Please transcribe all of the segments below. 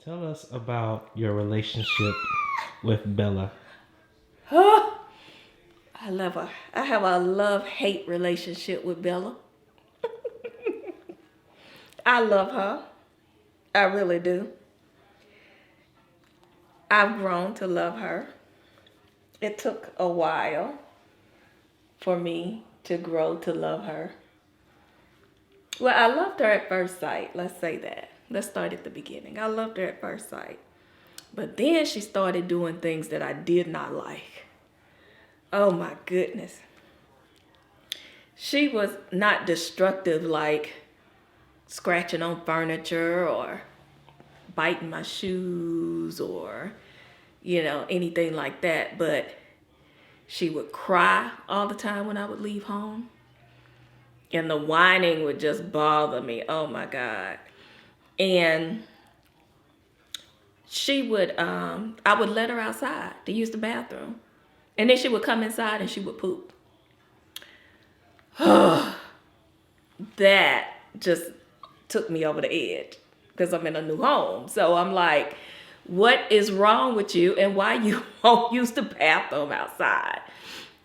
Tell us about your relationship with Bella. Huh? I love her. I have a love-hate relationship with Bella. I love her. I really do. I've grown to love her. It took a while for me to grow to love her. Well, I loved her at first sight. Let's say that. Let's start at the beginning. I loved her at first sight. But then she started doing things that I did not like. Oh my goodness. She was not destructive like scratching on furniture or biting my shoes or, anything like that. But she would cry all the time when I would leave home. And the whining would just bother me. Oh my God. And I would let her outside to use the bathroom. And then she would come inside and she would poop. That just took me over the edge because I'm in a new home. So I'm like, what is wrong with you and why you won't use the bathroom outside?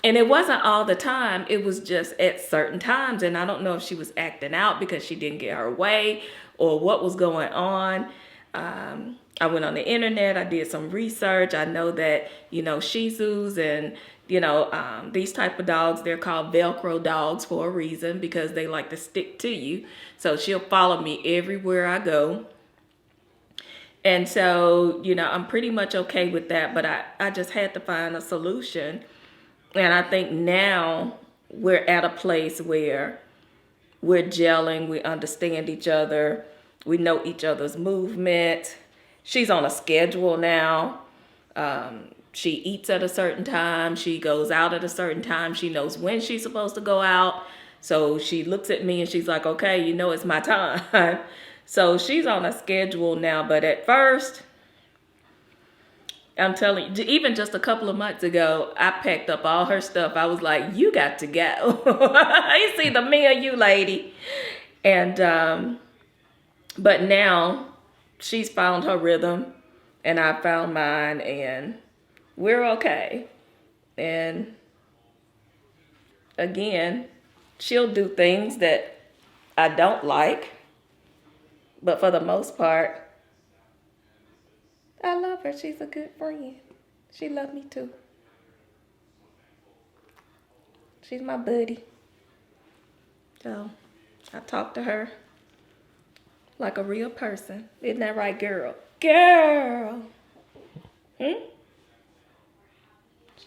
And it wasn't all the time. It was just at certain times. And I don't know if she was acting out because she didn't get her way or what was going on. I went on the internet. I did some research. I know that, Shih Tzus and, these type of dogs, they're called Velcro dogs for a reason because they like to stick to you. So she'll follow me everywhere I go. And so, I'm pretty much okay with that. But I just had to find a solution. And I think now we're at a place where we're gelling, we understand each other, we know each other's movement. She's on a schedule now. She eats at a certain time. She goes out at a certain time. She knows when she's supposed to go out. So she looks at me and she's like, okay, it's my time. So she's on a schedule now. But at first, I'm telling you, even just a couple of months ago, I packed up all her stuff. I was like, you got to go. It's either me or you, lady. And, but now she's found her rhythm and I found mine and we're okay. And again, she'll do things that I don't like, but for the most part, I love her. She's a good friend. She loved me too. She's my buddy. So I talk to her like a real person. Isn't that right, girl? Girl. Hmm?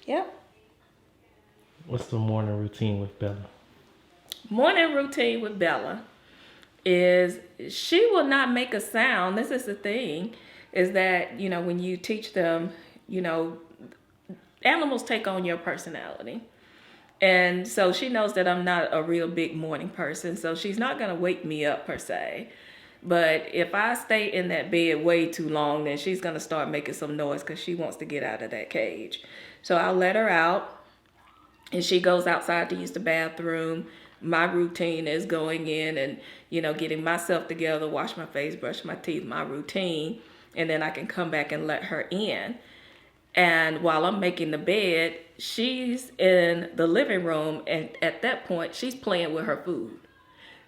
Yep. What's the morning routine with Bella? Morning routine with Bella is she will not make a sound. This is the thing, is that, when you teach them, animals take on your personality. And so she knows that I'm not a real big morning person. So she's not going to wake me up per se. But if I stay in that bed way too long, then she's going to start making some noise because she wants to get out of that cage. So I'll let her out and she goes outside to use the bathroom. My routine is going in and, getting myself together, wash my face, brush my teeth, my routine. And then I can come back and let her in. And while I'm making the bed, she's in the living room. And at that point, she's playing with her food.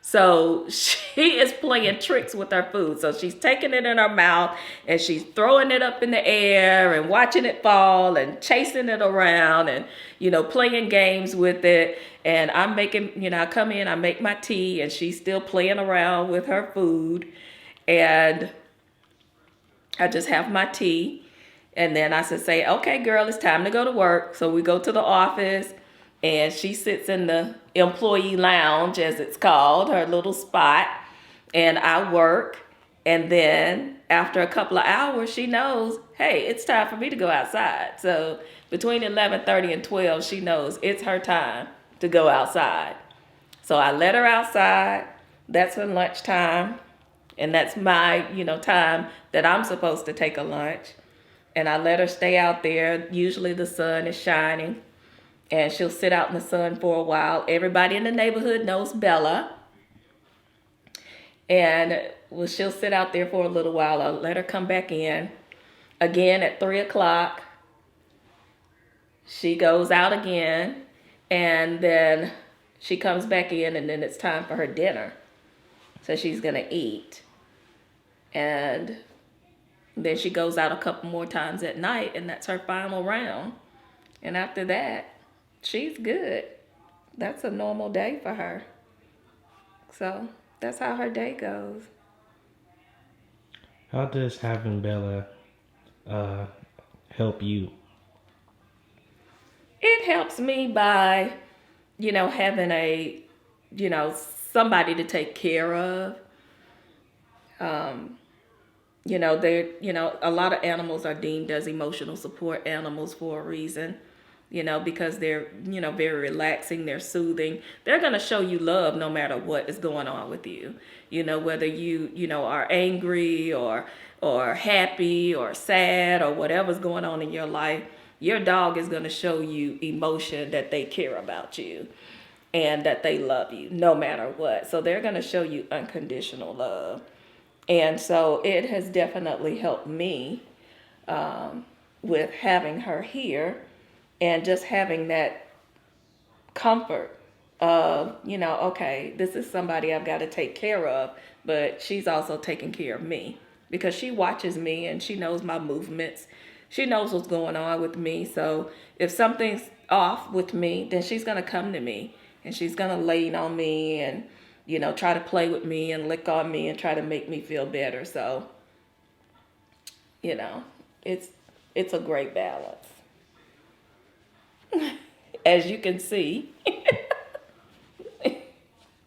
So she is playing tricks with her food. So she's taking it in her mouth and she's throwing it up in the air and watching it fall and chasing it around and, playing games with it. And I'm making, I come in, I make my tea and she's still playing around with her food. And I just have my tea. And then I should say, okay, girl, it's time to go to work. So we go to the office and she sits in the employee lounge, as it's called, her little spot. And I work. And then after a couple of hours, she knows, hey, it's time for me to go outside. So between 11:30 and 12, she knows it's her time to go outside. So I let her outside. That's her lunchtime. And that's my, time that I'm supposed to take a lunch. And I let her stay out there. Usually the sun is shining. And she'll sit out in the sun for a while. Everybody in the neighborhood knows Bella. And well, she'll sit out there for a little while. I'll let her come back in. Again at 3 o'clock, she goes out again. And then she comes back in, and then it's time for her dinner. So she's going to eat. And then she goes out a couple more times at night, and that's her final round. And after that, she's good. That's a normal day for her. So that's how her day goes. How does having Bella help you? It helps me by, having somebody to take care of. A lot of animals are deemed as emotional support animals for a reason, because they're, very relaxing, they're soothing. They're going to show you love no matter what is going on with you. Whether you, are angry or happy or sad or whatever's going on in your life, your dog is going to show you emotion that they care about you and that they love you no matter what. So they're going to show you unconditional love. And so it has definitely helped me with having her here and just having that comfort of, okay, this is somebody I've got to take care of, but she's also taking care of me because she watches me and she knows my movements. She knows what's going on with me. So if something's off with me, then she's going to come to me and she's going to lean on me and, try to play with me and lick on me and try to make me feel better. So, it's a great balance. As you can see,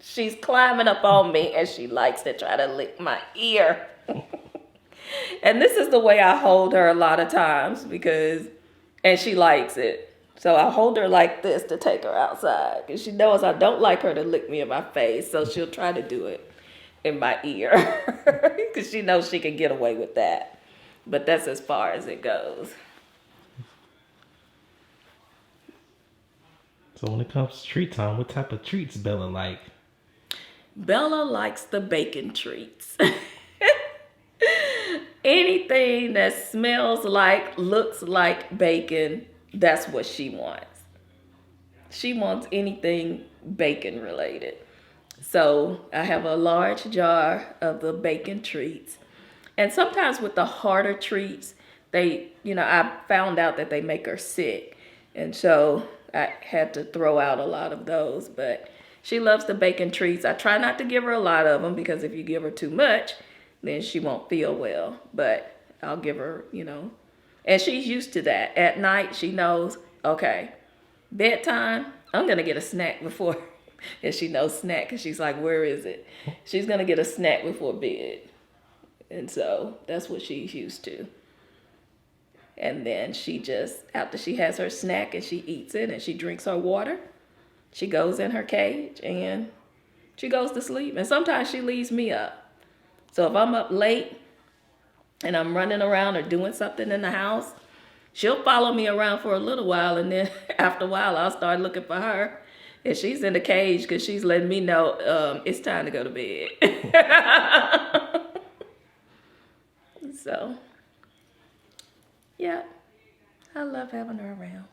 she's climbing up on me and she likes to try to lick my ear. And this is the way I hold her a lot of times and she likes it. So I hold her like this to take her outside because she knows I don't like her to lick me in my face. So she'll try to do it in my ear because she knows she can get away with that. But that's as far as it goes. So when it comes to treat time, what type of treats Bella like? Bella likes the bacon treats. Anything that smells like, looks like bacon, that's what she wants. She wants anything bacon related. So I have a large jar of the bacon treats. And sometimes with the harder treats, I found out that they make her sick. And so I had to throw out a lot of those. But she loves the bacon treats. I try not to give her a lot of them because if you give her too much, then she won't feel well. But I'll give her, and she's used to that. At night, she knows, okay, bedtime, I'm going to get a snack before. And she knows snack because she's like, where is it? She's going to get a snack before bed. And so that's what she's used to. And then after she has her snack and she eats it and she drinks her water, she goes in her cage and she goes to sleep. And sometimes she leaves me up. So if I'm up late and I'm running around or doing something in the house, she'll follow me around for a little while. And then after a while, I'll start looking for her. And she's in the cage because she's letting me know it's time to go to bed. So, yeah, I love having her around.